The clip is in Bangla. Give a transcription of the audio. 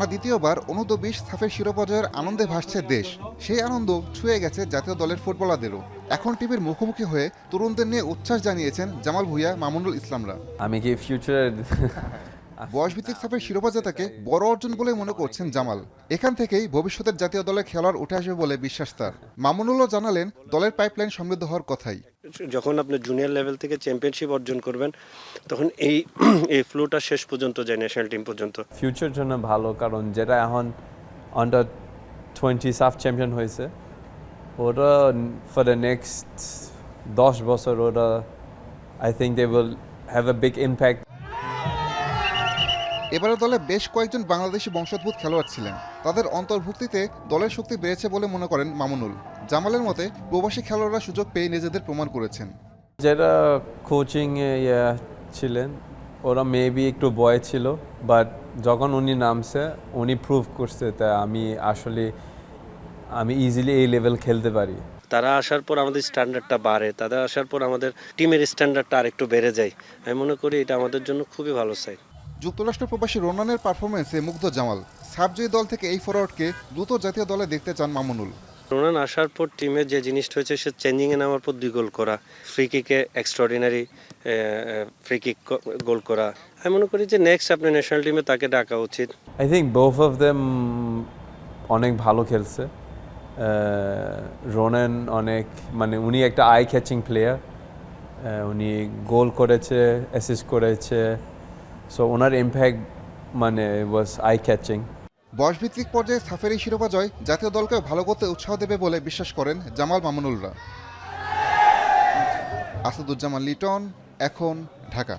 টানা দ্বিতীয়বার অনূর্ধ্ব-20 সাফের শিরোপা জয়ের আনন্দে ভাসছে দেশ। সেই আনন্দ ছুঁয়ে গেছে জাতীয় দলের ফুটবলারদেরও। এখন টিমের মুখোমুখি হয়ে তরুণদের নিয়ে উচ্ছ্বাস জানিয়েছেন জামাল ভুঁইয়া, মামুনুল ইসলামরা। আমি কি ফিউচার বয়সভিত্তিক সাফের শিরোপা জেতাকে বড় অর্জন বলে মনে করছেন জামাল। এখান থেকেই ভবিষ্যতের জাতীয় দলের খেলোয়াড় উঠে আসবে বলে বিশ্বাস তার। মামুনুলও জানালেন দলের পাইপলাইন সমৃদ্ধ হওয়ার কথাই। যখন আপনি জুনিয়র লেভেল থেকে চ্যাম্পিয়নশিপ অর্জন করবেন তখন এই ফ্লোটা শেষ পর্যন্ত যায় ন্যাশনাল টিম পর্যন্ত। ফিউচার জন্য ভালো, কারণ যেটা এখন আন্ডার 20 সাফ চ্যাম্পিয়ন হয়েছে, ওরা ফর দ্য নেক্সট 10 বছর ওরা I think they will have a big impact. এবারে দলে বেশ কয়েকজন বাংলাদেশি বংশোদ্ভূত খেলোয়াড় ছিলেন। তাদের অন্তর্ভুক্তিতে দলের শক্তি বেড়েছে বলে মনে করেন মামুনুল। জামালের মতে প্রবাসী খেলোয়াড়রা সুযোগ পেয়ে নিজেদের প্রমাণ করেছেন। যারা কোচিংয়ে ছিলেন ওরা মেবি একটু বয় ছিল, বাট যখন উনি নামছে উনি প্রুভ করছে, তা আমি ইজিলি এই লেভেল খেলতে পারি। তারা আসার পর আমাদের স্ট্যান্ডার্ডটা বাড়ে, তাদের আসার পর আমাদের টিমের স্ট্যান্ডার্ডটা আরেকটু বেড়ে যায়। আমি মনে করি এটা আমাদের জন্য খুবই ভালো সাইড। যুক্তরাষ্ট্র প্রবাসী রোনানের পারফরমেন্সে মুগ্ধ জামাল। সাবজয়ী দল থেকে এই ফরওয়ার্ডকে দ্রুত জাতীয় দলে দেখতে চান মামুনুল। রোনান আসার পর টিমে যে জিনিসটা হয়েছে, সে চেঞ্জিংয়ে নামার পর 2 গোল করা, free কিকে extraordinary free kick goal করা। আমি মনে করি যে নেক্সট আপনি ন্যাশনাল টিমে তাকে ডাকা উচিত। I think both of them অনেক ভালো খেলছে। রোনান উনি একটা আই ক্যাচিং প্লেয়ার, উনি গোল করেছে, অ্যাসিস্ট করেছে, সো ওনার ইম্প্যাক্ট ওয়াজ আই ক্যাচিং। বয়সভিত্তিক পর্যায়ে সাফের এই শিরোপা জয় জাতীয় দলকে ভালো করতে উৎসাহ দেবে বলে বিশ্বাস করেন জামাল, মামুনুলরা। আসাদুজ্জামান লিটন, এখন, ঢাকা।